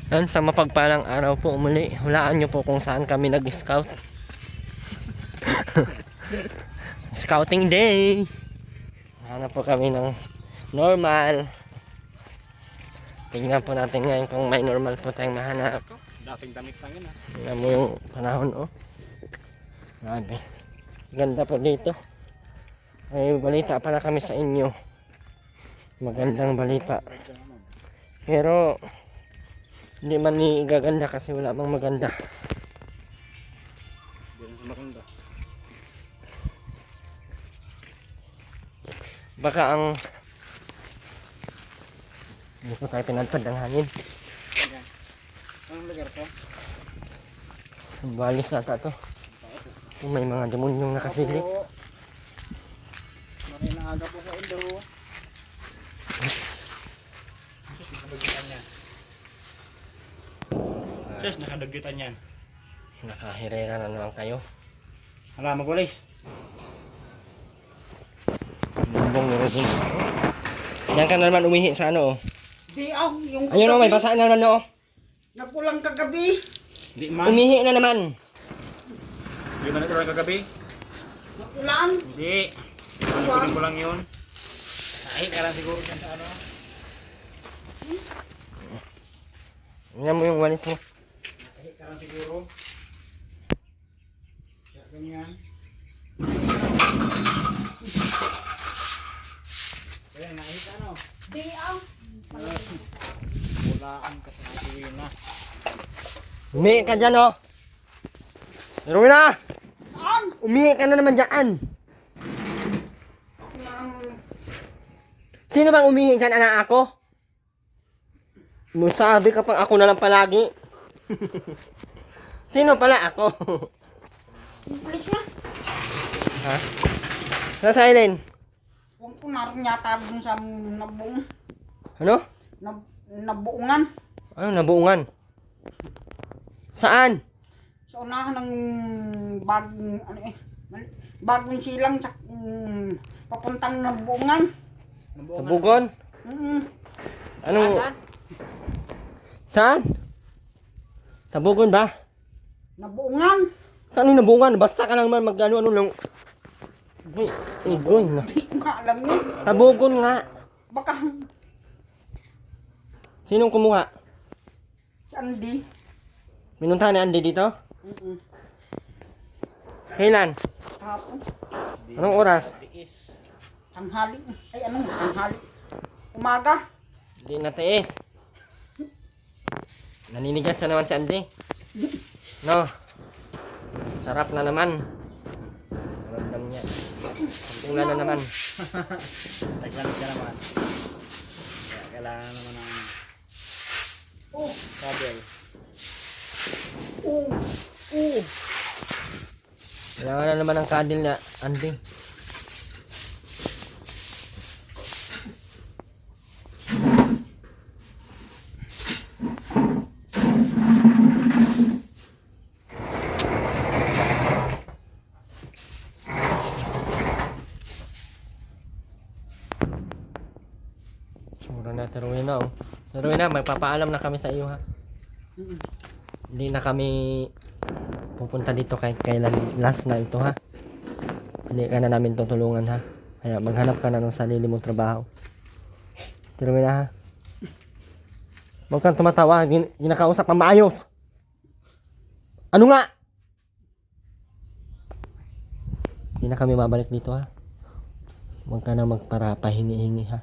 Yan, sa mapagpalang araw po muli. Hulaan nyo po kung saan kami nag-scout. Scouting day! Hanap po kami ng normal. Tingnan po natin ngayon kung may normal po tayong mahanap. Dating damit lang yun ah. Tingnan mo yung panahon, oh. Grabe. Ganda po dito. May balita pala kami sa inyo. Magandang balita. Pero hindi man ni gaganda kasi wala bang maganda. Hindi rin maganda. Baka ang hindi po tayo pinalpad ng hangin. Ayan. Anong lugar to? Balis na to. May mga demonyong nakasilip. Maray na aga po sa Indo. Nakadagitan yan. Sis, nakadagitan yan. Nakahirera na naman kayo. Hala, magwalis. Bumbong ni Rodin. Yan ka na naman umihi sa ano, oh. Di yung Ayun, oh, may basa na naman, oh. Nagkulang kagabi. Hindi man. Umihi na naman. Hindi man nagkulang kagabi. Nakulaan. Hindi. Ano ko lang yun. Ay, kaya siguro dyan sa ano. Tingnan mo yung walis mo. Ay, kaya siguro. Kaya ganyan. Kaya naihit ano. Di Bulaan ka sa natuwin na. Umihi ka dyan, oh. Rowena! Saan? Umihi ka na naman dyan. Sino bang umihi dyan, anak ako? Musabi ka pang ako na lang palagi. Sino pala ako? Pulis na. Ha? Sa silent. Huwag ko naroon yata dun sa nabuong. Ano? Nabuungan. Ano, nabuungan? Saan? Sa unahan ng bagong, bagong silang sa papuntang nabuungan. Sa Bugon? Anong? Saan? Sa Bugon ba? Nabuungan. Saan yung nabungan? Basta ka lang man mag-ano lang. Igoy na. Di ko nga alam yun. Sa Bugon nga. Baka Sinong kumuha? si Andy. Minuntahan ni Andy dito? Kailan? Hapon. Anong oras? Tanghali. Ay anong tanghali? Umaga. Hindi natiis. Naninigas na naman si Andy. No. Sarap na naman. Ramdam niya. Ulan na naman. Taglamig ka naman. Kaya kailangan naman ng kabel. Kailangan na naman ng kadil na Andy. Sura na, taruin na, oh. Taruin na, magpapaalam na kami sa iyo, ha. Hindi na kami pupunta dito kahit kailan last na ito, ha. Hindi ka na namin tutulungan, ha. Kaya maghanap ka na ng sarili mong trabaho. Taruin na, ha. Huwag kang tumatawa, ginakausap ang maayos. Ano nga? Hindi na kami mabalik dito, ha. Huwag ka na magparapahingi-hingi, ha.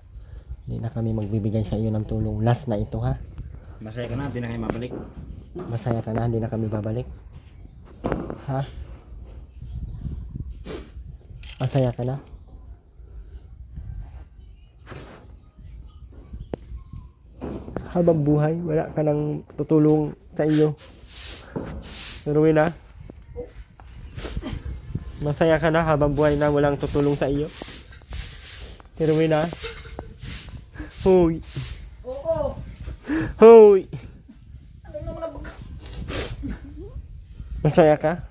Hindi na kami magbibigay sa iyo ng tulong. Last na ito, ha. Masaya ka na, hindi na kayo mabalik. Masaya ka na, hindi na kami babalik. Ha? Masaya ka na? Habang buhay, wala ka nang tutulong sa iyo. Rowena? Masaya ka na habang buhay na walang tutulong sa iyo? Rowena? Hoy! Oo. Hoy! Ano naman na Masaya ka?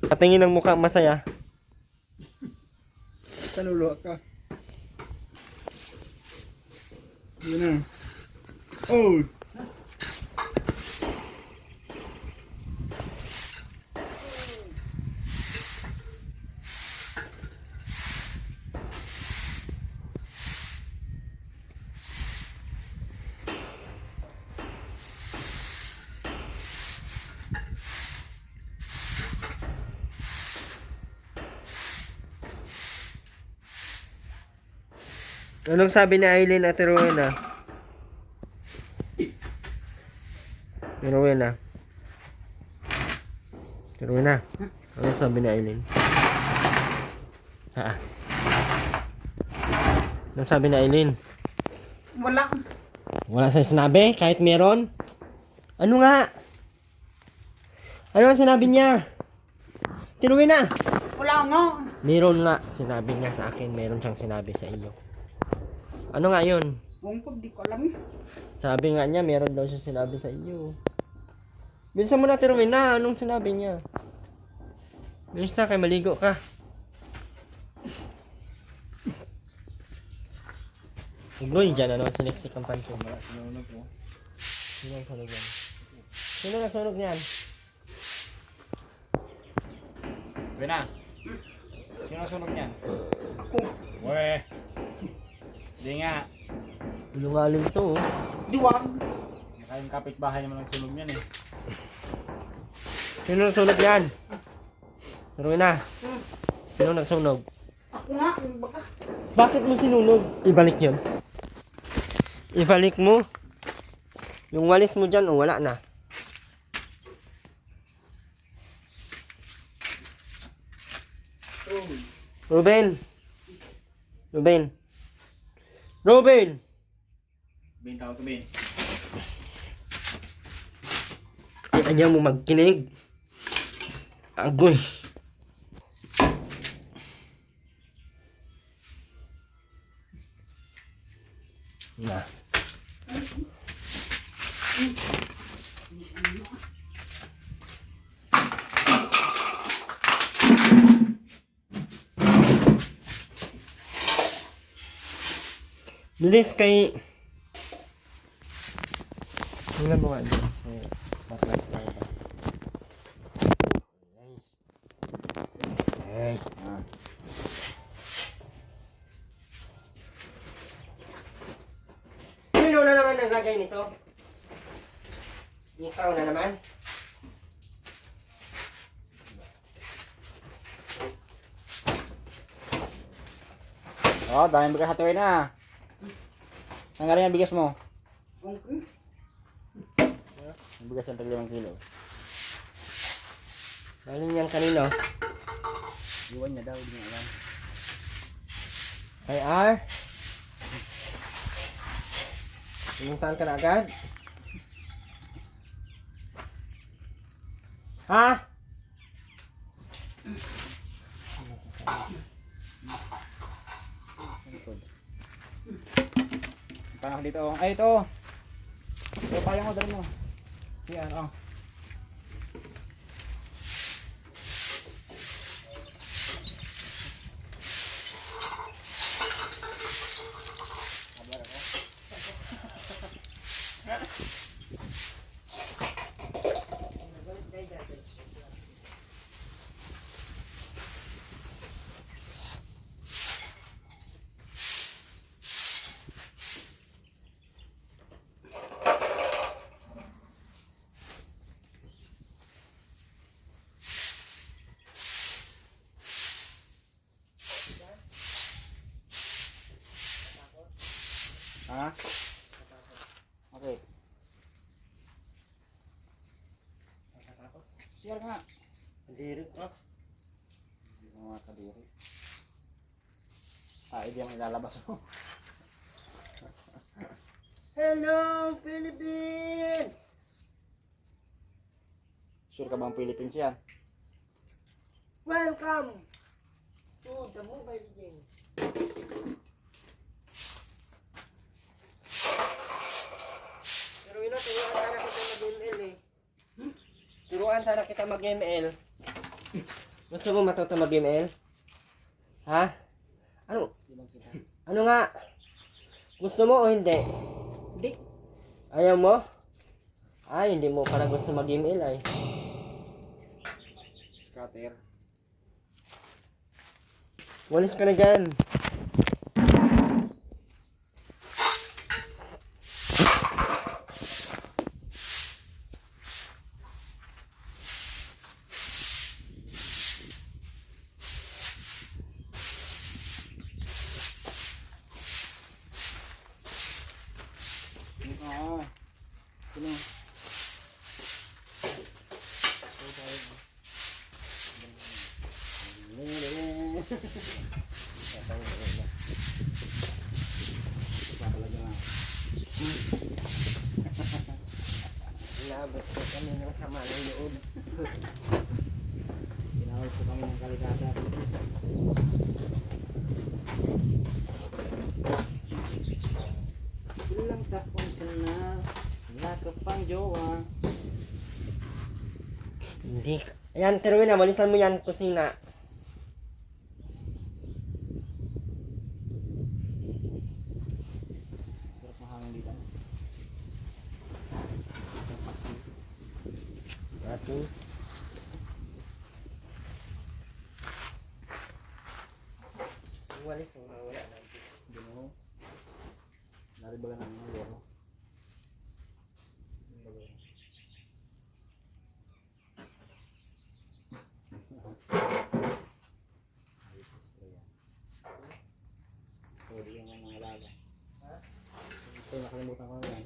Patingin ng mukha masaya. Kaluluwa ka. Yun na. Oh! Anong sabi ni Aileen at Rowena? Rowena. Rowena. Anong sabi ni Aileen? Anong sabi ni Aileen? Wala. Wala sa'yo sinabi? Kahit meron? Ano nga? Ano ang sinabi niya? Rowena. Wala nga. Meron nga. Sinabi niya sa akin. Meron siyang sinabi sa iyo. Ano nga yun? Kung di ko alam eh. Sabi nga niya, meron daw siya sinabi sa iyo. Bilisan mo na, Rowena. Anong sinabi niya? Bilis na, kay maligo ka. Ugoy, dyan ano, siniksik ang pancho. Sinunog po. Sino ang sunog yan? Sino ang sunog niyan? Rowena. Sino ang sunog niyan? Ako. Weh. Hindi nga. Lungaling to, oh. Diwag. Kaya yung kapitbahay naman ang sunog niyan eh. Sino ang sunog yan? Rowena. Sino nagsunog? Ako nga. Baka. Bakit mo sinunog? Ibalik yun. Ibalik mo. Yung walis mo dyan, wala na. Ruben. Ruben. Ruben. Ben, tawag ko Ben. Ayaw mo magkinig. Agoy. Na. Bilis kay... Tingnan mo nga dyan. Matlas tayo ba? Hey. Sino na naman naglagay nito? Ikaw na naman? Oh, daming bigas hatuin na. Saan galing ang bigas mo? Okay. Ang bigas yung tag 5 kilo. Galing yan kanino? Iwan niya daw, hindi niya alam. Kay R? Pumuntahan ka na agad? Ha? Paano dito? Ay, ito. Ito, payang mo, dali mo. Si ano, oh. Ha? Okay. Share nga. Kadiri ko. Hindi mo mga kadiri. Hindi yung ilalabas mo. Hello, Philippines! Sure ka bang Philippines yan? Welcome to the mobile game. Pero yun, turuan sana kita mag-ML eh. Turuan sana kita mag-ML. Gusto mo matuto mag-ML? Ha? Ano? Ano nga? Gusto mo o hindi? Hindi. Ayaw mo? Ay, hindi mo pala gusto mag-ML ay. Scatter. Walis ka na dyan. Oo. Sino? Inabot ko kami ng sama ng loob. Tinawag ko kami ng kalikasan. Ilang taon ka na, wala ka pang jowa. Hindi. Ayan, Teruin na, malisan mo yan, kusina. Sarap mahangin dito. Kasi, walis mo, wala na. Gino. Naribagan namin yung loro. Pwede yung mga alaga. Ito, nakalimutan ko na yan.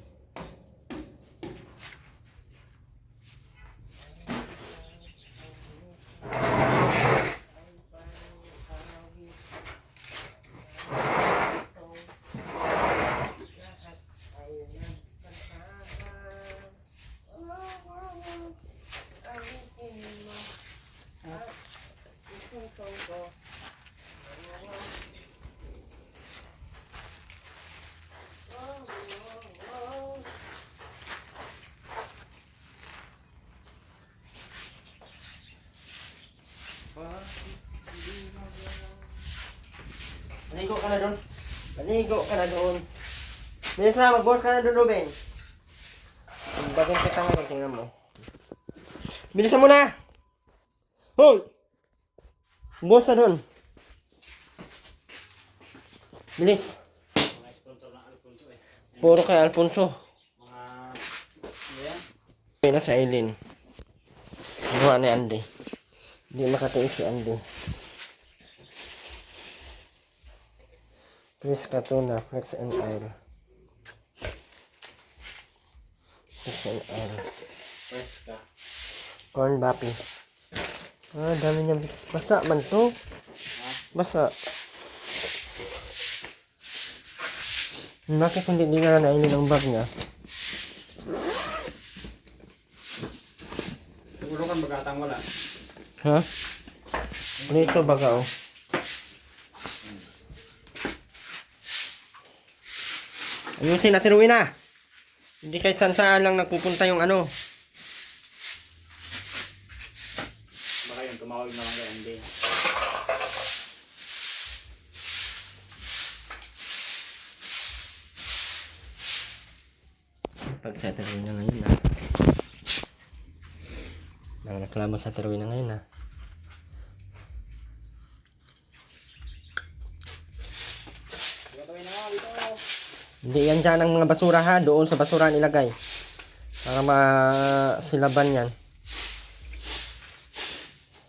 Maligo ka na doon. Maligo ka na doon. Bilis na, mag-boss ka na doon, Ruben. Bagay kita ngayon, tingnan mo. Bilisan mo na! Hoy! Boss na doon. Bilis. Mga sponsor ng Alfonso eh. Puro kay Alfonso. Mga... Yan. Pina sa Eileen. Gawa ni Andy. Hindi makatiis si Andy. Chris Katuna, Flex and Oil. Flex and Oil. Fresca. Corn Bappy. Ah, dami niyang basa man to. Basa. Bakit hindi nila nainin ang bag niya? Siguro kan bagatang wala. Ha? Dito baga oh. Ayusin natin uwi na. Hindi kahit saan lang nagpupunta yung ano. Baka yun, tumawag na lang kay Andy. Pag sa Teruin na ngayon na. Nang reklamo sa Teruin na ngayon na. Gagawin na nga dito. Hindi yan dyan ang mga basura ha. Doon sa basura nilagay. Para masilaban yan.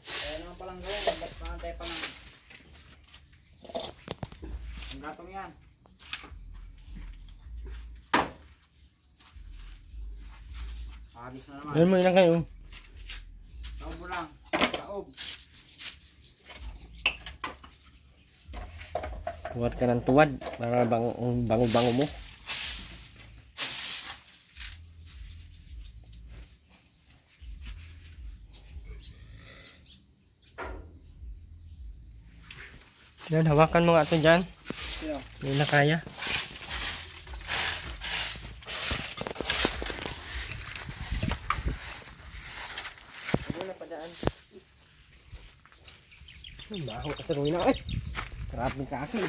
Kaya naman palang gawin. Ba't pangantay pa ng... Ang gatong yan. Agis na naman. Ayun mo ilagay oh. Taob mo lang. Taob. Tuwad ka ng tuwad. Para bango-bango mo. Yan, hawakan mo nga ito dyan. Sino? Hindi na kaya. Ano na padaan? Baho ka Teruin na. Ay! Sarap din kasi.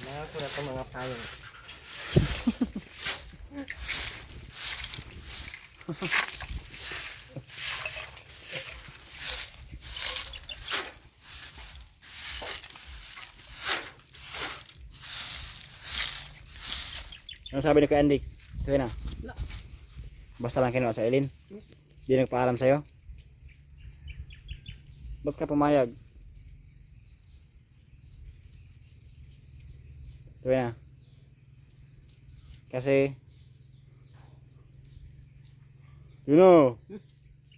Wala ko na ito mga payong. Ano sabi ni kay Andy? Kaya na. Basta lang kinuha sa Eileen. Di nagpaalam sa'yo. Ba't ka pumayag? Kaya na. Kasi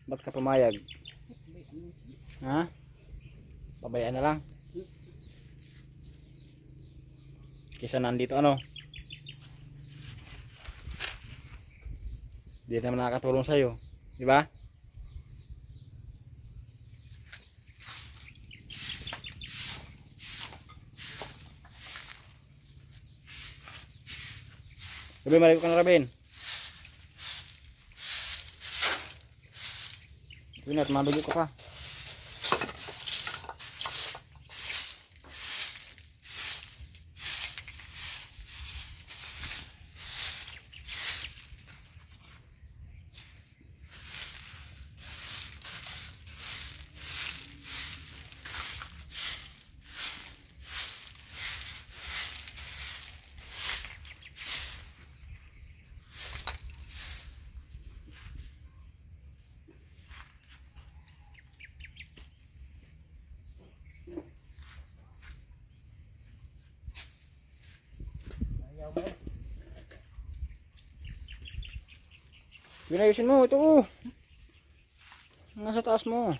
ba't ka pumayag? Ha? Pabayaan na lang. Kisa nandito ano? Di naman nakakatulong sa'yo. Di ba? Rabin, maligo ka na, Rabin. Rabin, at maligo ka pa. Binayusin mo, ito oh. Nasa taas mo.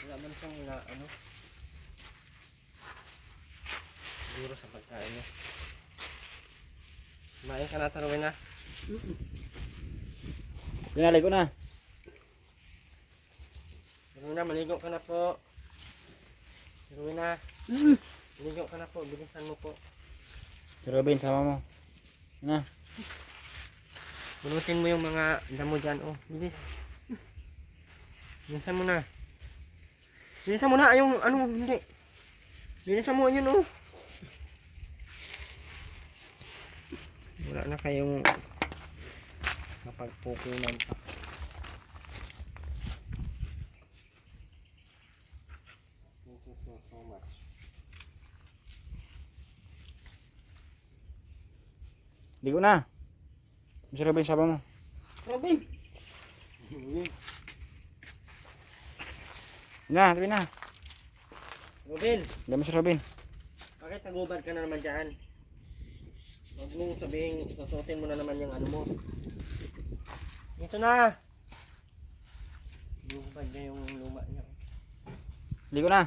Wala man siyang ano siguro sa pagkain niya. Kumain ka na, Tarwin na. Binaligo na. Tarwin na, maligo ka na po. Tarwin na. Maligo ka na po, bilisan mo po. Si Robin, sama mo. Na. Bunutin mo yung mga damo dyan, oh. Bilis. Bilisan mo na. Bilisan mo na, yung ano, hindi. Bilisan mo, yun, oh. Wala na kayong mapagpupunan pa. Thank you so much. Ligo na. Si Robin, sama mo. Robin, Na, tabi na. Robin, Dami si Robin. bakit nagubad ka na naman dyan? Huwag mong sabihin, susutin mo na naman yung ano mo. Ito na! Gubad na yung luma niya. Ligo na.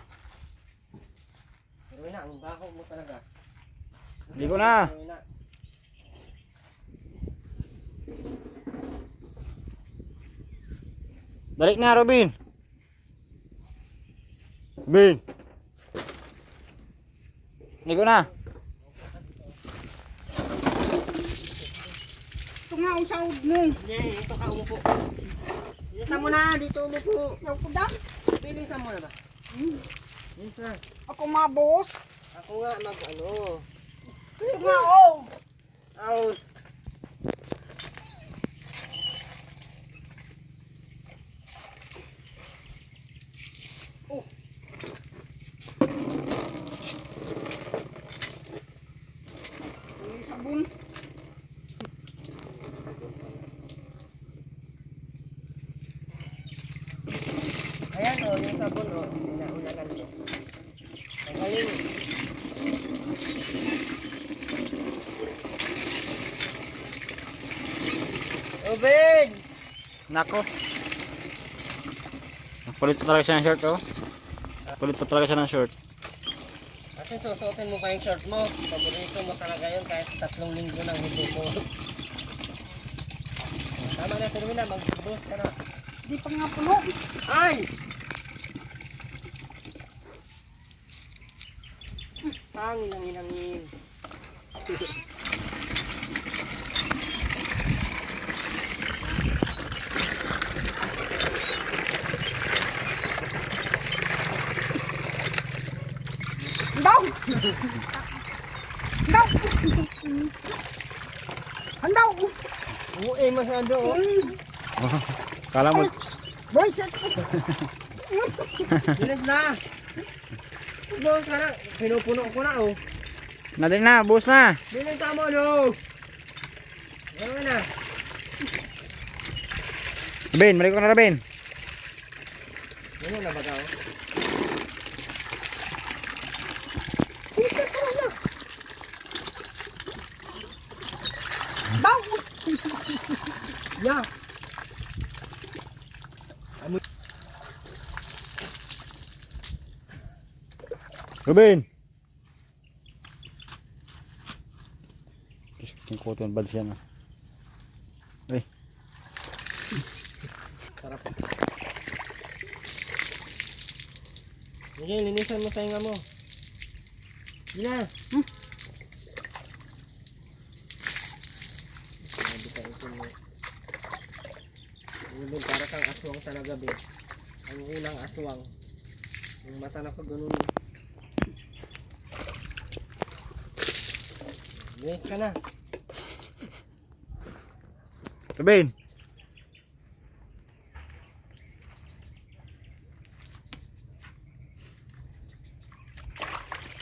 Pero na, ang baho mo talaga. Ligo na. Pero na. Balik na, Robin. Robin. Ligo na. ito nga ang sahod mo. Hindi, ito ka umupo. Bilisan mo na, dito umupo. Ayaw ko dan. Bilisan mo na ba? Bilisan. Ako mabos. Ako nga ano. Ito nga oh. Out. May sabon. Ayan o, yung sabon o. Una-unagan ko. Tanggalin. Ubin! Nako. Kulit pa talaga siya ng shirt, oh. Kulit pa talaga siya ng shirt. Kasi susuotin mo pa yung short mo. Paborito mo talaga yun kahit 3 linggo nang hindi mo. Tama na, Terwin na. Mag-boost ka na. Di pa nga puno. Ay! Hangin ang inangin. Handaw! Handaw! Oo, masyado. Oh. Kala mo, Boys, Bilis na. Boss, ka na. Pinupuno ko na, oh. nadali na, buhos na. Bilis na mo, no. Ano na? Rabin, mali ko na Rabin. Ano na ba daw? daw! Yeah. Rabin. Yung cotton buds yan. Ay, Sarap. Sige, linisan mo sa hinga mo. Sige na. Sabi ka ito mo. Ano para kang aswang talaga, be. Ang unang aswang. Yung mata na ko ganun. Yes ka na. Rabin.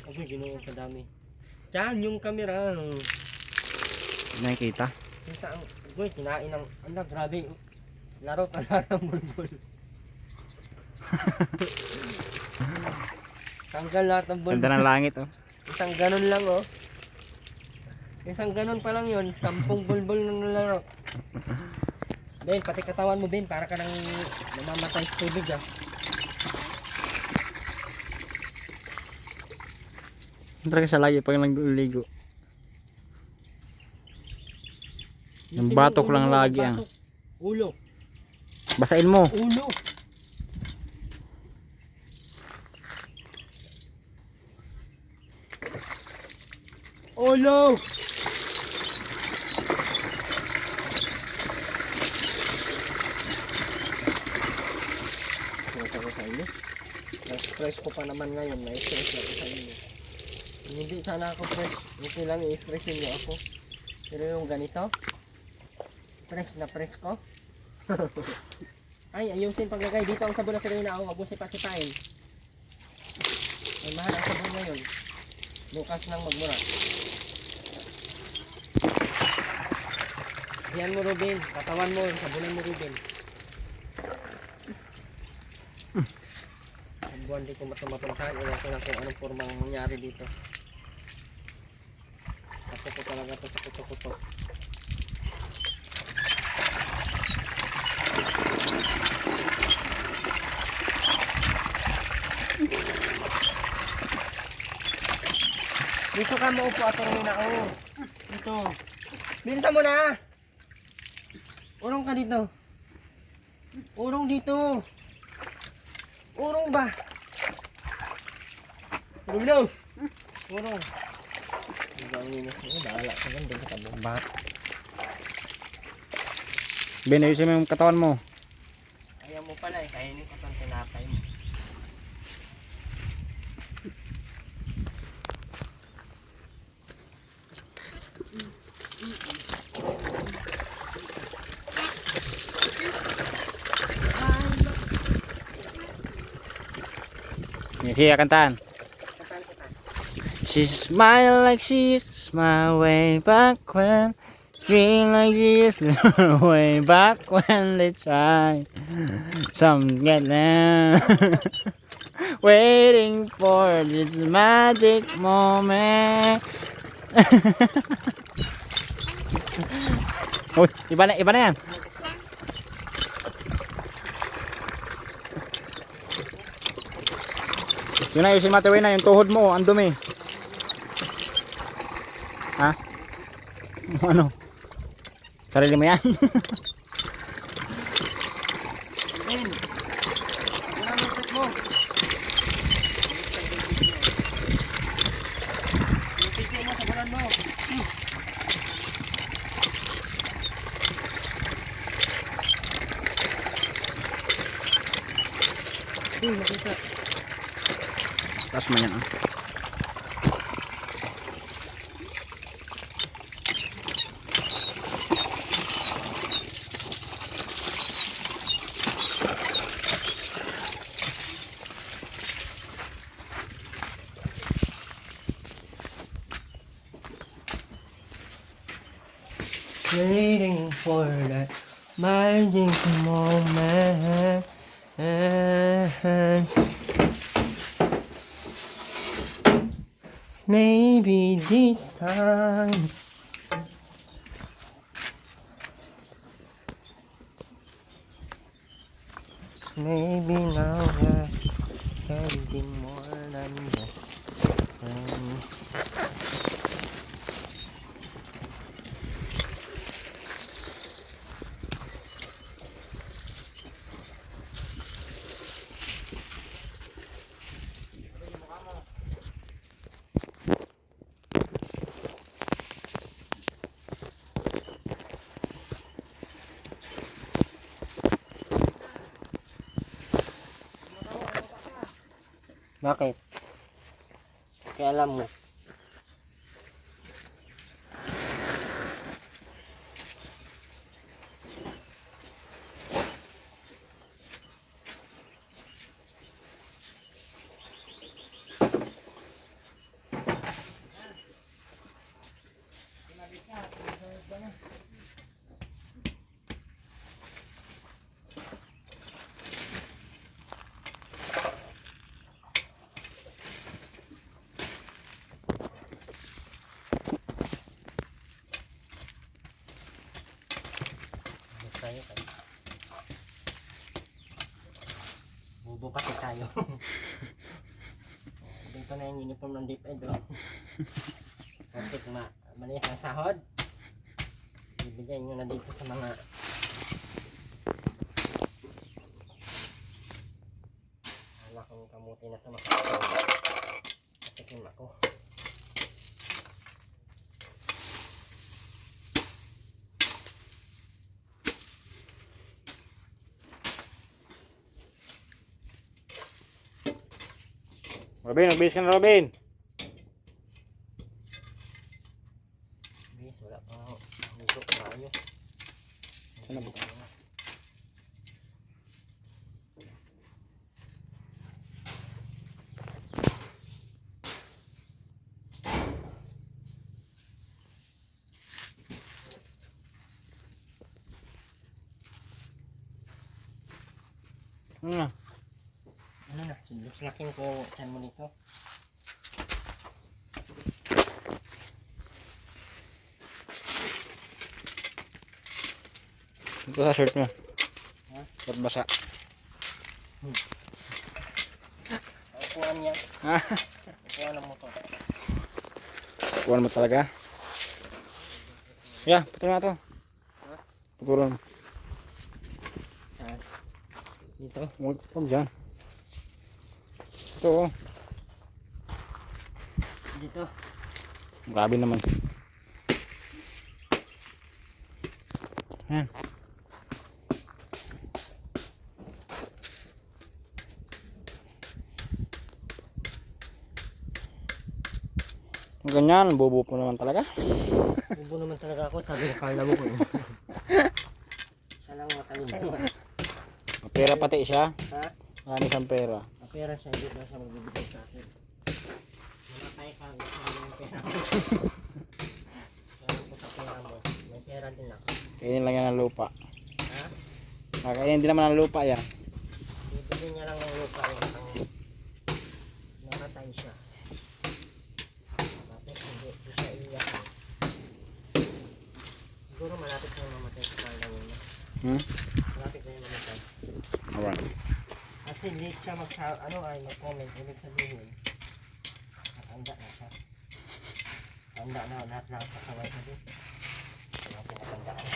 Okay, ginoon kadami. Diyan yung camera. Nakikita. Kita ang, boy, kinain ng, ano, grabe. Laro ka na ng bulbul. Tanggal lahat ng bulbul. Ganda ng langit, oh. Isang ganun lang, oh. Isang ganun pa lang yun. 10 bulbul na nalaro. Ben, pati katawan mo, Ben. Para ka nang namamatay sa tubig, ah. Talaga sa lagi pag nagligo. Yung Yung batok ulo lang mo, lagi, batok. Ulo. Basain mo. Ulo. Ulo. Stress ako sa inyo. Na-stress ko pa naman ngayon. Na-stress ako sa inyo. Hindi sana ako fresh. Okay lang i-stressin niyo ako. Pero yung ganito, fresh na fresh ko. Ay, ayusin paglagay. Dito ang sabon na Serena. Huwag mo sipa-sipain. Ay, mahal ang sabon ngayon. Bukas nang magmura. Yan mo, Ruben. Katawan mo. Sabunan mo, Ruben. Ang buwan di ko matumapuntahan. Iwan ko lang kung anong formang nangyari dito. Ako ko talaga ito sa kuto-kuto. Dito ka maupo at turungin ako. Dito. Bilisan mo na. Urong ka dito. Urong dito. Urong ba? Urong daw. Urong. Ang linis mo. Bahala ka lang. Dito ka bomba. Ben, ayusin mo yung katawan mo. Ayaw mo pala eh. Kainin ko itong tinapay mo. Sige, kantaan. Katan kita. She smiled like she smiled way back when. Scream like she is way back when they tried. Some get there. Waiting for this magic moment. Uy, iba na yan. Yun na, yung matawin na, yung tuhod mo, ang dumi. Ha? Ano? Sarili mo yan? Ben. Urang lupit mo. Lupit mo. Sabunan mo. Makita. Taas mo yan, ah. waiting for that magic moment. Maybe this time. Maybe now I can be more than just friends. Bakit? Kaya alam mo. Tayo kayo. Bubo kasi tayo. Dito na yung uniform ng DepEd. Kapit maliit ang sahod. Ibigay nyo na dito sa mga anak kong kamuti na sa makakasal. Katikim ako. Robin, nagbihis ka na, Robin. Bis, wala pa ako. Nito tayo. Saan na bis? Ano na? Ano na? Laking ko yung chan mo nito. Ito sa shirt mo. Ha? Ba't basa? Kukuhan yan. Ha? Kukuhan ang motor. Kuhan mo talaga? Yeah, putulun na to. Putulun. Dito. Huwag dyan. Ito, oh. Dito. Grabe naman. Yan. Ganyan, bobo po naman talaga. Bubo naman talaga ako. Sabi ko, kala mo ko. Siya lang matalino. Pera pati siya. Ha? Ano siyang pera? Pera siya, hindi na siya magbibigay sa akin. Mamatay ka, gusto mo yung pera mo. Kaya ko sa pera mo. May pera din ako. Kainin lang yan ng lupa. Ha? Kakainin din naman ng lupa yan. Bibili niya lang ng lupa yung ang namatay siya. Bakit hindi siya iyak? Siguro malapit na mamatay sa kanya niya. Malapit na yung mamatay. Alright. Kasi late siya mag-comment, ibig sabihin nakahanda na siya. Handa na lahat ng kasaway ko din. Kaya pinakanda ko.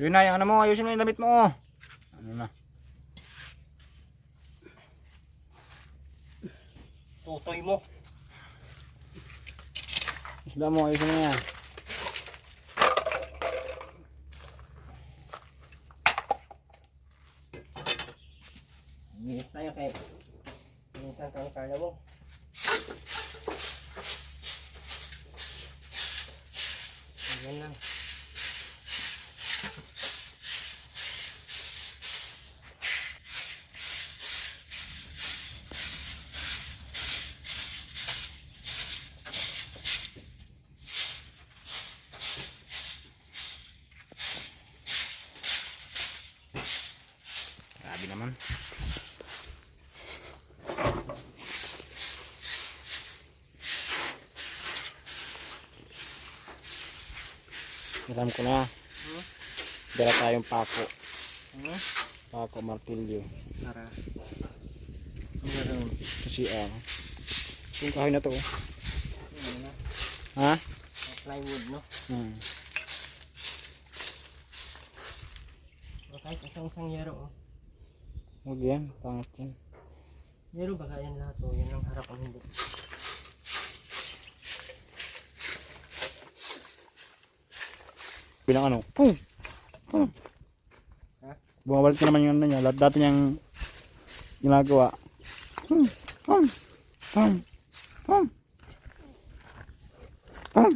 Yun na, yung ano mo, ayusin mo yung damit mo. Ano na? Tutoy mo. Isda mo, ayusin mo yan. Bilis tayo kay Ayan lang. Grabe naman. Alam ko na. Dala tayong pako. Pako martilyo. Para. Meron. Kasi yung kahoy na to. Ano na? Ha? Plywood, no? O kahit isang yero, oh. Huwag yan. Pangit yan. Yero ba yan lahat, oh? Yan ang harap ang hindi. Bilang ano? Pum! Pum! Ha? Bumabalik na naman yung ano niya. Dati niyang ginagawa. Pum! Pum! Pum! Pum! Pum!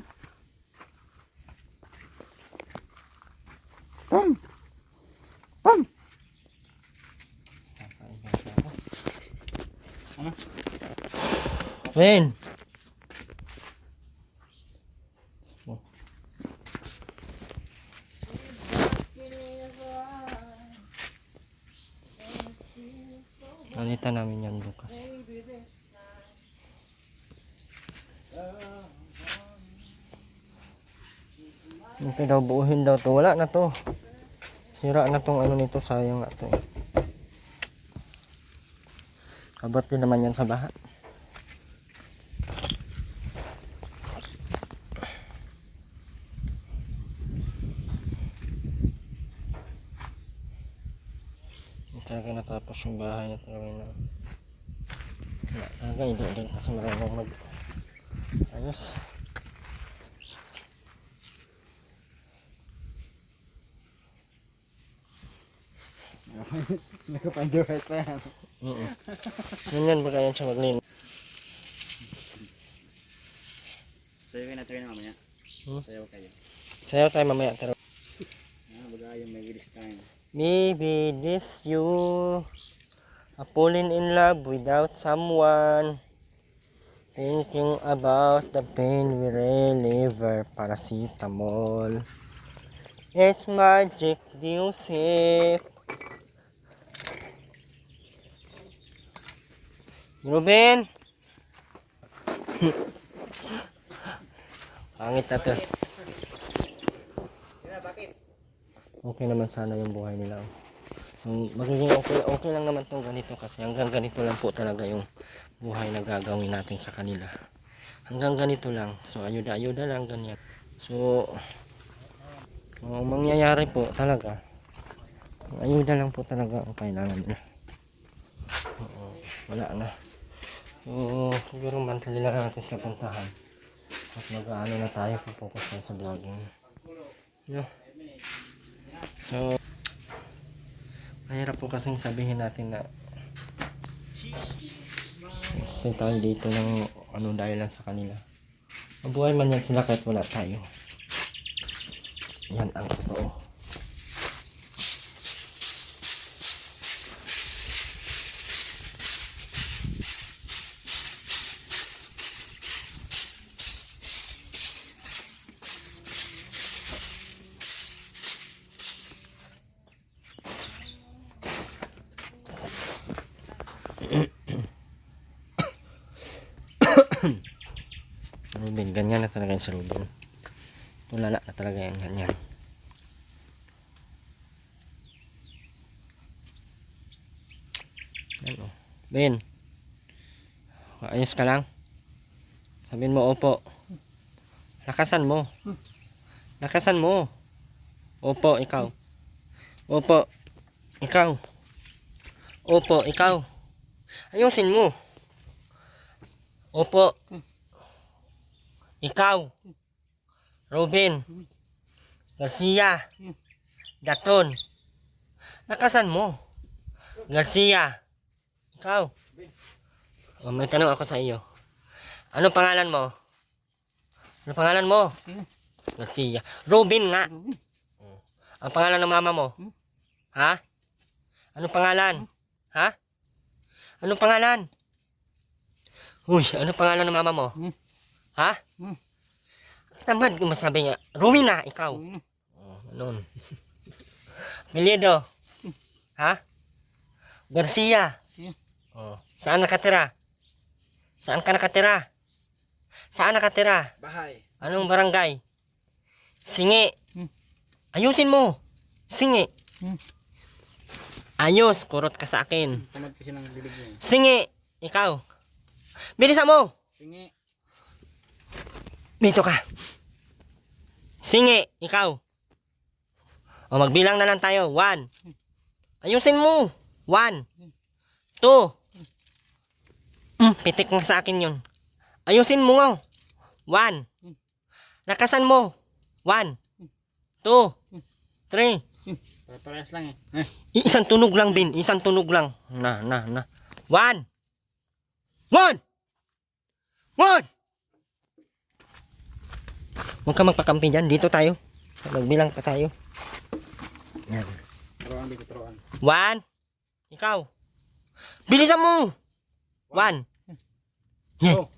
Pum! Pum! Ano? Ren! Nalita namin yan bukas. Ito daw, buuhin daw to. Wala na to. Sira na tong ano nito. Sayang nga to. Abot din naman yan sa baha. Talaga natapos yung bahay na talaga na. Wala talaga, hindi din kasi marunong mag ayos. Nagpa-enjoy pa yan. Ganyan ba kaya siya maglin? Sayo kayo na tayo na mamaya. Sayo kayo. Sayaw tayo mamaya. Pero Baga yung may release time. maybe this you are falling in love without someone, thinking about the pain we relieve. Paracetamol, it's magic music. Ruben, pangit na to. Okay naman sana yung buhay nila. Magiging okay lang naman tong ganito kasi hanggang ganito lang po talaga yung buhay na gagawin natin sa kanila. Hanggang ganito lang. So ayuda lang ganyan. So ang mangyayari po talaga, ayuda lang po talaga ang kailangan nila. Wala na. So siguro monthly lang natin sila puntahan. At mag-ano na tayo, focus tayo sa vlogging. Yeah. So, mahirap po kasing sabihin natin na stay tayo dito ng ano dahil lang sa kanila. Mabuhay man yan sila kahit wala tayo. Yan ang totoo. Ruben, ganyan na talaga yung si Ruben. Tulala na talaga yan, ganyan. Ano? Ben, ayos ka lang? Sabihin mo, opo. Lakasan mo. Lakasan mo. Opo, ikaw. Opo, ikaw. Opo, ikaw. Ayusin mo. Opo. Ikaw. Ruben. Garcia. Daton. Lakasan mo. Garcia. Ikaw. Oh, may tanong ako sa iyo. Ano pangalan mo? Ano pangalan mo? Garcia. Robin nga. Ang pangalan ng mama mo? Ha? Anong pangalan? Ha? Anong pangalan? Uy, anong pangalan ng mama mo? Ha? Tamad ko masabi niya. Romina, ikaw. Ano? Melido. Ha? Garcia. Saan nakatira? Saan ka nakatira? Saan nakatira? Bahay. Anong barangay? Singi. Ayusin mo. Singi. Ayos, kurot ka sa akin. Tamad kasi ng bibig niya. Singi. Ikaw. Bilisan mo. Singi. Dito ka. Singi. Ikaw. O magbilang na lang tayo. 1. Ayusin mo. 1. 2. Pitik mo sa akin yun. Ayusin mo nga. 1. Lakasan mo. 1. 2. 3. Parehas lang eh. Isang tunog lang, Bin. Isang tunog lang. Na. 1. 1. 1. Huwag ka magpakampi dyan. Dito tayo. Magbilang pa tayo. Yan. Turuan dito, turuan. 1. Ikaw. Bilisan mo. 1. Go.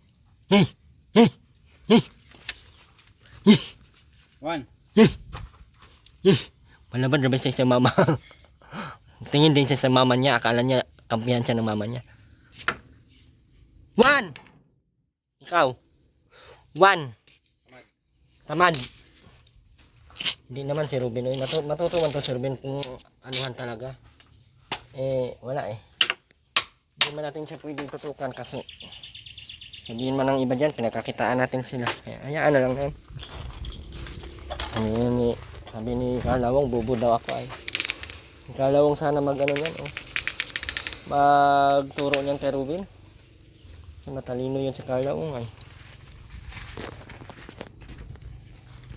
1. Malabad na ba siya sa mama? Tingin din siya sa mama niya. Akala niya kampihan siya ng mama niya. 1. Ikaw. 1. Tamad. Hindi naman si Ruben. Matutuwan to si Ruben kung anuhan talaga. Wala eh. Hindi man natin siya pwedeng tutukan kasi sabihin man ng iba dyan, pinakakitaan natin sila. Kaya hayaan na lang yan. Sabi ni Kalawang, bubo daw ako ay. Si Kalawang sana mag-ano yan, oh. Magturo niyan kay Ruben. Kasi matalino yun si Kalawang ay.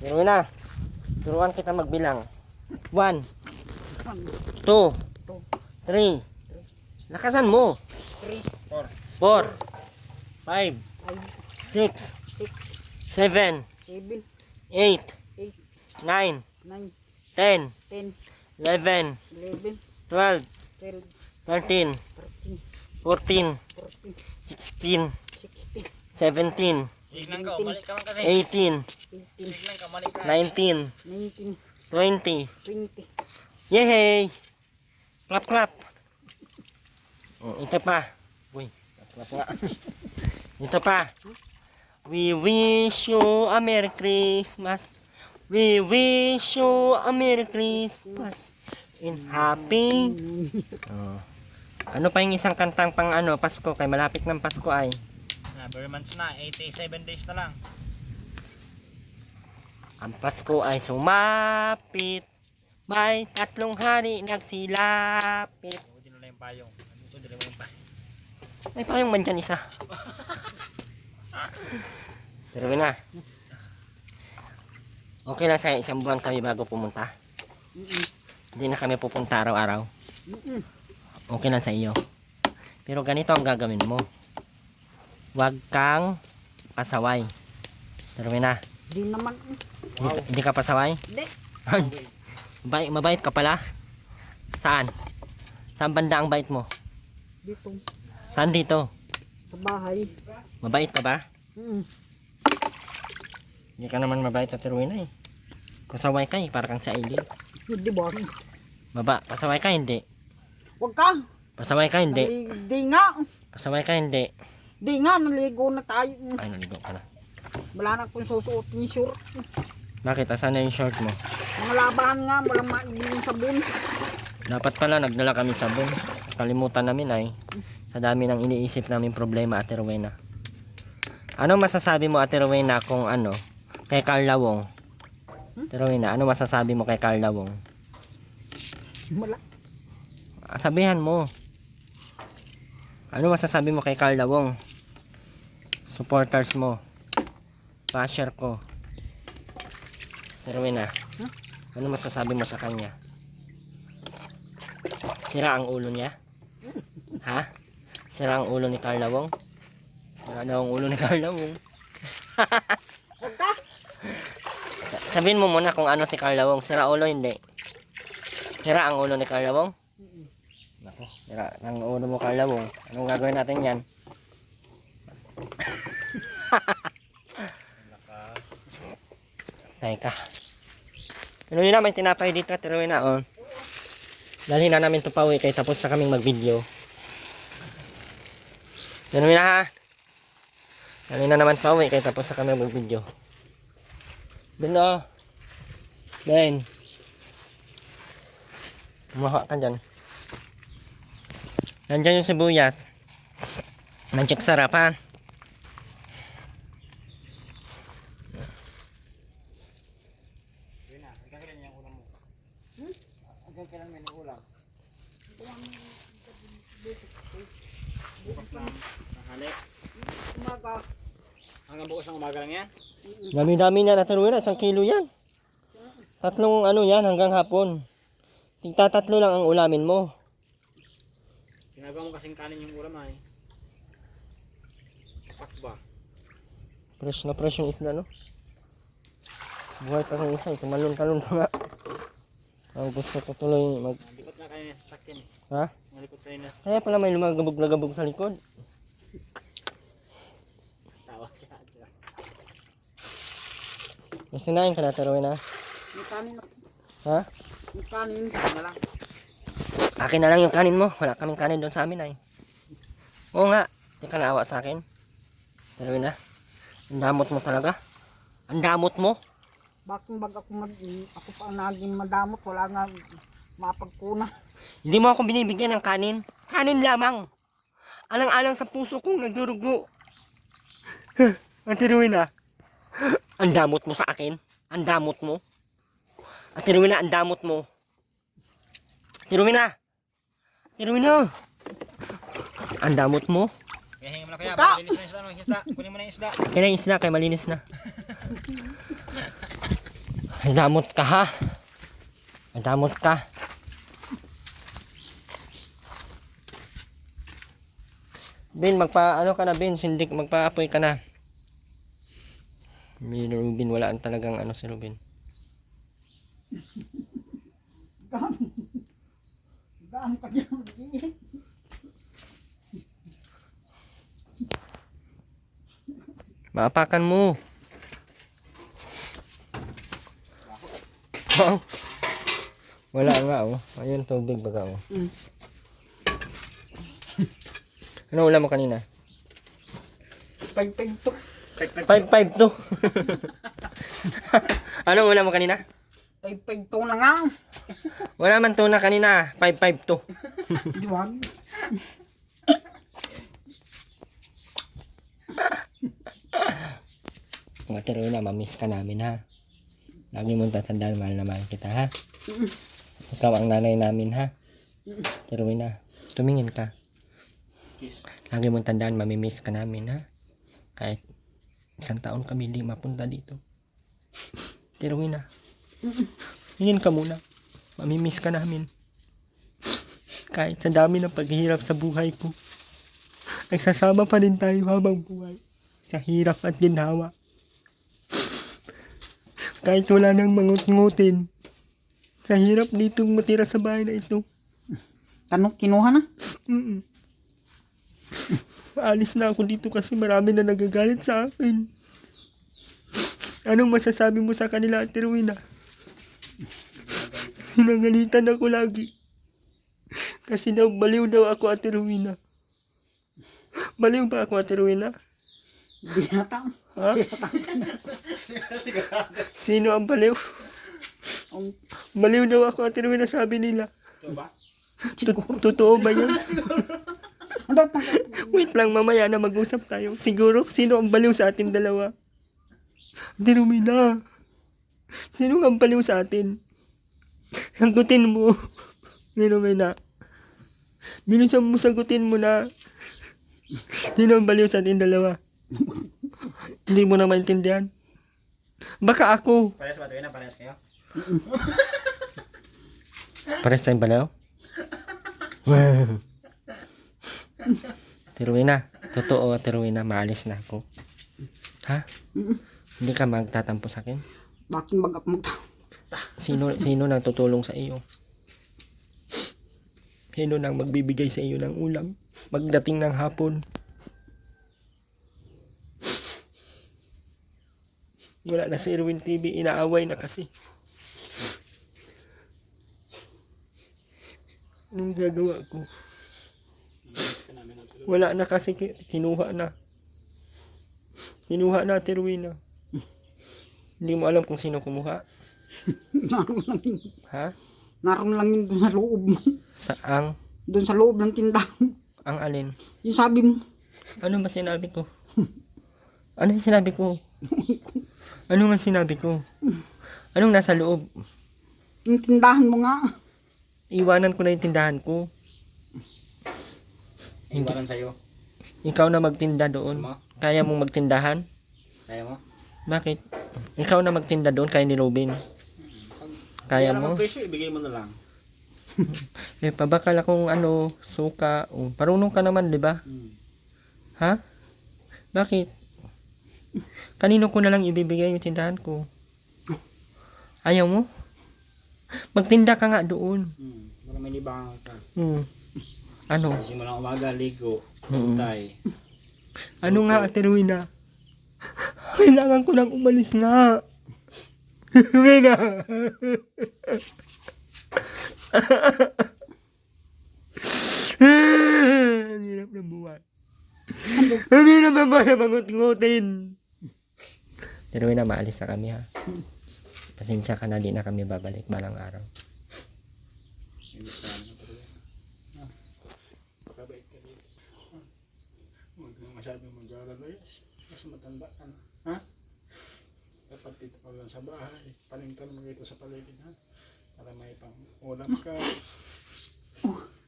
Pero na, turuan kita magbilang. 1, 2, 3. Lakasan mo. 4, 5, 6, 7, 8, 9, 9, 10, 10, 11, 11, 12, 12, 13, 13, 14, 14, 16, 16, 17, Signan ka, balik ka man kasi. 18, 18, Signan ka, balik ka. 19, 19, 20. 20. Yay! Clap, clap. Ito pa. Uy, clap nga. Ito pa. We wish you a Merry Christmas. We wish you a Merry Christmas. And happy. Ano pa yung isang kantang pang ano, Pasko? Kay malapit ng Pasko ay. Very months na, 87 days na lang. Ang Pasko ay sumapit. May 3 hari nagsilapit. Dito na yung payong. Dito na yung payong. Ay, payong man dyan isa. Pero na. Okay lang sa isang buwan kami bago pumunta. Hindi na kami pupunta araw-araw. Okay lang sa iyo. Pero ganito ang gagawin mo. Huwag kang pasaway. Pero na. Di naman. Hindi ka pasaway? Hindi. Mabait ka pala? Saan? Saan banda ang bait mo? Dito. Saan dito? Sa bahay. Mabait ka ba? Mm. Hindi ka naman mabait at Erwin eh. Pasaway ka eh, parang kang sa ilil. Hindi ba? Pasaway ka hindi. Huwag ka. Pasaway ka hindi. Di nga. Pasaway ka hindi. Di nga, naligo na tayo. Ay, naligo ka na. Wala na akong susuot yung short. Bakit? Asan na yung short mo? Mga labahan nga, walang mailing sabon. Dapat pala nagdala kami sabon. Kalimutan namin ay. Sa dami ng iniisip namin problema, Ate Rowena. Ano masasabi mo, Ate Rowena, kung ano? Kay Carl Lawong? Ate Rowena, ano masasabi mo kay Carl Lawong? Wala. Sabihan mo. Ano masasabi mo kay Carl Lawong? Supporters mo. Basher ko. Pero na. Ano masasabi mo sa kanya? Sira ang ulo niya? Ha? Sira ang ulo ni Carl Lawong? Sira daw ang ulo ni Carla Wong. Huwag ka. Sabihin mo muna kung ano si Carla Wong. Sira ulo, hindi. Sira ang ulo ni Carla Wong. Naku, sira ang ulo mo, Carla Wong. Anong gagawin natin yan? Teka. Ano yun na, may tinapay dito. Tiruin na, oh. Dalhin na namin ito pauwi kaya tapos na kaming mag-video. Tiruin na, ha. Dalhin na naman pauwi kaya tapos na kami mag-video. Ben, oh. Ben. Umaha ka dyan. Nandyan yung sibuyas. Nandiyak sarap, ha. Hanggang kailan may ulam? Bukas lang. Tanghali. Umaga. Hanggang bukas ng umaga lang yan? Dami-dami na natuloy na. 1 kilo yan. Tatlong ano yan hanggang hapon. Tigtatatlo lang ang ulamin mo. Ginagawa mo kasing kanin yung ulam ay. Kapak ba? Fresh na fresh yung isda, no? Buhay pa ng isa. Tumalon-talon pa nga. Ang gusto ko tuloy mag... Nalipot na kayo sa sakyan eh. Ha? Nalipot kayo na sa Kaya pala may lumagabog-lagabog sa likod. tawa siya. Gusto na yung kanatarawin, ha? May kanin. Ha? May kanin. Na lang. Akin na lang yung kanin mo. Wala kaming kanin doon sa amin, ay. Oo nga. Hindi ka naawa sa akin. Tarawin na. Ang damot mo talaga. Ang damot mo. Bakit bag ako pa naging madamot. Wala nga mapagkuna. Hindi mo ako binibigyan ng kanin. Kanin lamang. Alang-alang sa puso kong nagdurugo. Ang tiruin na. Ang damot mo sa akin. Ang damot mo. At tiruin na, ang damot mo. Tiruin na. Tiruin na. Ang damot mo. Kaya hingin mo na kaya. Ika! Malinis na yung isda. Isda. Kunin mo na yung isda. Kaya yung isda, kaya malinis na. Ang damot ka, ha? Ang damot ka. Ben, magpa-ano ka na, Ben? Sindik, magpa-apoy ka na. May Ruben, wala ang talagang ano si Ruben. Gaan pa dyan. Maapakan mo. Wow. Wala nga, oh. Ayun, tubig baga, oh. Ano ulam mo kanina? Pagpag to. 5-5 to. Anong ulam mo kanina? Pagpag to na nga. Wala man tuna kanina. 5-5 to. Diwag. Mga tiroy na, mamiss ka namin, ha? Lagi mong tatandaan, mahal na mahal kita, ha? Ikaw ang nanay namin, ha? Tiroy na, tumingin ka. Kiss. Lagi mong tandaan, mamimiss ka namin, ha? Kahit 1 taon kami hindi mapunta dito. Tiroy na. Tingin ka muna. Mamimiss ka namin. Kahit sa dami ng paghihirap sa buhay ko, nagsasama pa rin tayo habang buhay. Sa hirap at ginhawa. Kahit wala nang mangut-ngutin. Sa hirap dito matira sa bahay na ito. Kinuha na. Maalis na ako dito kasi marami na nagagalit sa akin. Anong masasabi mo sa kanila, Ate Rowena? Hinangalitan ako lagi. Kasi daw baliw daw ako, Ate Rowena. Baliw ba ako, Ate Rowena? Binatang. Ha? Sino ang baliw? Baliw daw ako, Ate Rowena, sabi nila. Totoo ba yan? Wait lang, mamaya na mag-usap tayo. Siguro, sino ang baliw sa atin dalawa? Ate Rowena, sino ang baliw sa atin? Sagutin mo. Ate Rowena, bilisan mo, sagutin mo na. Sino ang baliw sa atin dalawa? Hindi mo na maintindihan. Baka ako. Parehas ba ito? Parehas kayo? Pares tayong balaw? Terwina, totoo Terwina, maalis na ako. Ha? Mm. Hindi ka magtatampo sa akin? Bakit bag ako Sino nang tutulong sa iyo? Sino nang magbibigay sa iyo ng ulam pagdating ng hapon? Wala na si Erwin TV, inaaway na kasi. Anong gagawa ko? Wala na kasi, kinuha na. Kinuha na, Terwina. Hindi mo alam kung sino kumuha. naroon lang yun. Ha? Naroon lang yun doon sa loob. Saang? Doon sa loob ng tindahan. Ang alin? Yung sabi mo, Ano ba sinabi ko? Ano yung sinabi ko? Ano nga sinabi ko? Anong nasa loob? yung tindahan mo nga. Iwanan ko na yung tindahan ko. Iwanan sa'yo. Ikaw na magtinda doon. Mo? Kaya mong magtindahan? Kaya mo? Bakit? Ikaw na magtinda doon kaya ni Robin. Kaya mo? presyo, ibigay mo na lang. Eh, pabakal akong suka. Oh, parunong ka naman, di ba? Ha? Bakit? Kanino ko na lang ibibigay yung tindahan ko? Ayaw mo? Magtinda ka nga doon. Para may libangan ka. Ano? Kasi mo lang umaga, ligo, Mm. tay. Ano nga, Ate Rowena? Kailangan ko nang umalis na. Rowena! Ang hirap ng buhay. Ang hirap ng buhay, mangut-ngutin. Ate Rowena, maalis na kami ha. Pasensya ka na, di na kami babalik balang araw. Pakabait ka dito. Huwag kang masyadong mag-alala. Mas matanda ka na. Ha? Dapat dito ka lang sa bahay. Panintan mo dito sa paligid, ha? Para may pang ulam ka.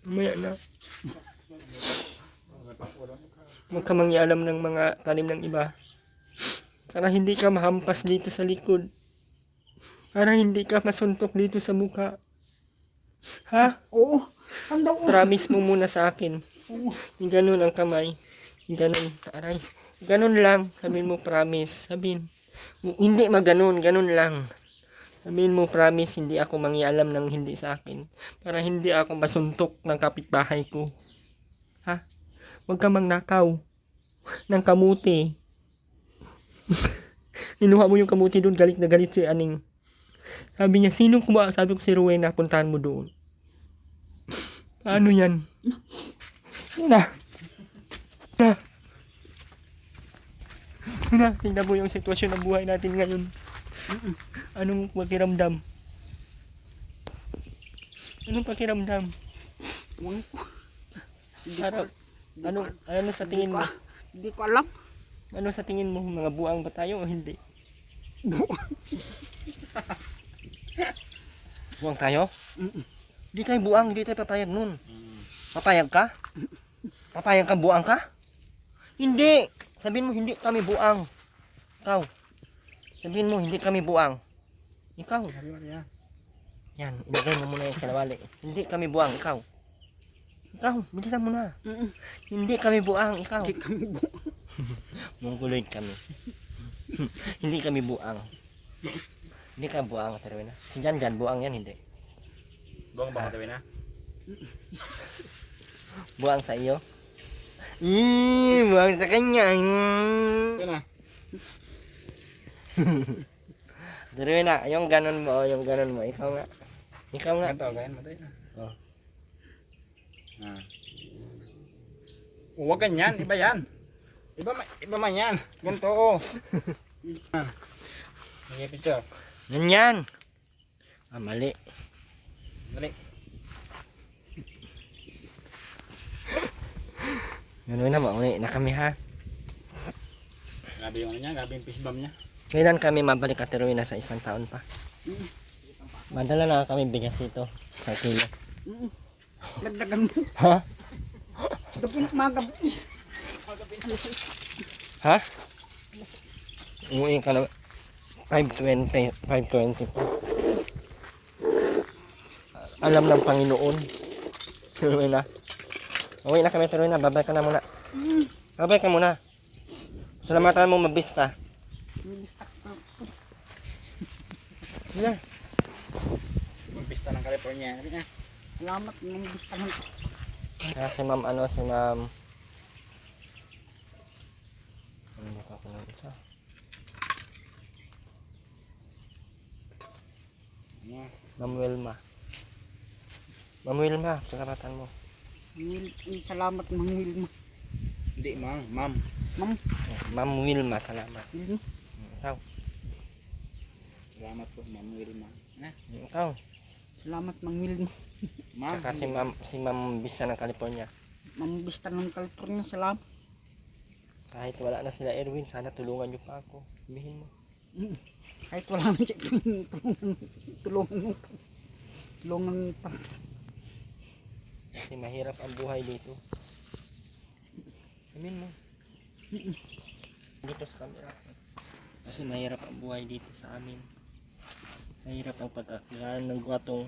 Mamaya na. Para may pang ulam ka. Huwag ka mangialam ng mga tanim ng iba. Para hindi ka mahampas dito sa likod. Para hindi ka masuntok dito sa mukha. Ha? Oo. Handa ko. Promise mo muna sa akin. Yung ganun ang kamay. Yung ganun. Aray. Ganun lang. Sabihin mo promise. Sabihin. Hindi maganon. Ganun lang. Sabihin mo promise. Hindi ako mangialam ng hindi sa akin. Para hindi ako masuntok ng kapitbahay ko. Ha? Huwag ka mangnakaw ng kamuti. Inuha mo yung kamuti doon. Galit na galit si Aning. Sabi niya, sinong kumuha? Sabi ko si Rowena, puntahan mo doon. Ano yan? Na. Tingnan mo yung sitwasyon ng buhay natin ngayon. Anong pakiramdam? Anong pakiramdam? Para, ano sa tingin mo? Hindi ko alam. Ano sa tingin mo? Mga buang ba tayo o hindi? Buang tayo? Hindi tayo buang, hindi tayo papayag nun. Papayag ka? Papayag ka, buang ka? Hindi! Sabihin mo, hindi kami buang. Ikaw. Sabihin mo, hindi kami buang. Ikaw. Yan, ilagay mo muna yung kalawali. Hindi kami buang, ikaw. Ikaw, bilisan mo na. Hindi kami buang, ikaw. Hindi kami buang. Mungkuloy kami. Hindi kami buang. Hindi ka buang, Terwena. Si Jan buang yan, hindi. Buang ba ka, Terwena? Buang sa iyo. Buang sa kanya. Ito na. Terwena, yung ganon mo, yung ganon mo. Ikaw nga. Ikaw nga. Ganto, ganyan mo tayo na. Oh. Huwag ganyan, iba yan. Iba man yan. Ganto, oh. Sige, picture. Ganyan. Ah, mali. Dali. Ganun na, mauni na kami ha. Grabe yung ano niya, grabe yung fishbomb niya. Kailan kami mabalik at Terwena sa isang taon pa? Madala na kami bigas dito. Sa kilo. Dagdagan mo. Ha? Gabi magabi. Ha? Umuwi ka na 5:20 pa. Alam ng Panginoon. Tuloy na. Uwi na kami, tuloy na. Babay ka na muna. Babay ka muna. Salamatan mo mabista. Nilista ko. Sige. Magbista ng California. Dali na. Salamat ng bista ng Si ma'am si ma'am. Ano ba ko ng isa? Ano? Ma'am Wilma. Ma'am Wilma, salamatan mo. Salamat Mang Wilma. Hindi, ma'am. Ma'am, Ma'am Wilma, salamat. Wilma. Ikaw. Salamat po, Ma'am Wilma. Ikaw. Salamat Mang Wilma. Ma'am. Saka si ma'am Bisa ng California. Mang bista ng California. Salamat. Kahit wala na sila Erwin, sana tulungan niyo pa ako. Sabihin mo. Kahit wala na siya, tulungan mo. Tulungan mo pa. Kasi mahirap ang buhay dito. Sabihin mo. Dito sa camera. Kasi mahirap ang buhay dito sa amin. Mahirap ang pag-akilaan ng gwatong.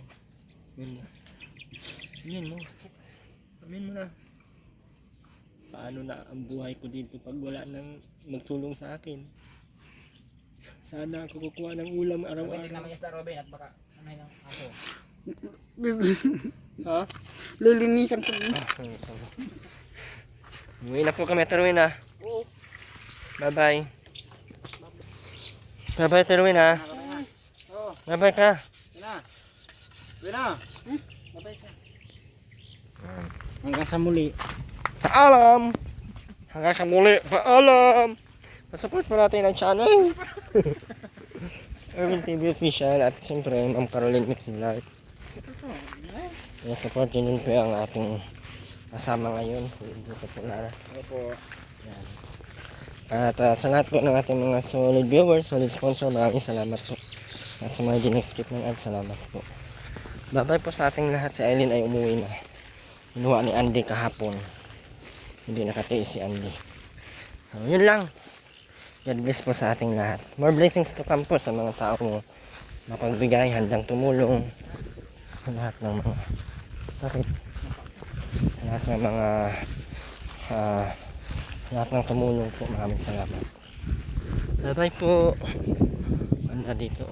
Sabihin mo. Sakit. Sabihin mo na. Paano na ang buhay ko dito pag wala nang magtulong sa akin. Sana ako kukuha ng ulam araw-araw. isda, Robin, at baka anay ng aso. Ha? Lilinisan ko. Uwi na po kami, Terwin ha. Bye bye. Bye bye, Terwin ha. Bye bye ka. Babay ka. Hanggang sa muli. Paalam! Hanggang sa muli, paalam! Pasupport po natin ang channel. Erwin TV Official at siyempre Ma'am Caroline Mixilart. Support nyo din po ang ating kasama ngayon. Si Joko Pulara. Opo. Yan. At sa lahat po ng ating mga solid viewers, solid sponsor, maraming salamat po. At sa mga dinag-skip ng ads, salamat po. Bye-bye po sa ating lahat. Si Eileen ay umuwi na. Inuha ni Andy kahapon. Hindi nakatiis si Andy. So, yun lang. God bless po sa ating lahat. More blessings to come po sa mga taong mapagbigay, handang tumulong. Sa lahat ng mga lahat ng mga lahat ng tumulong po. Maraming salamat. Bye bye po. Wala dito.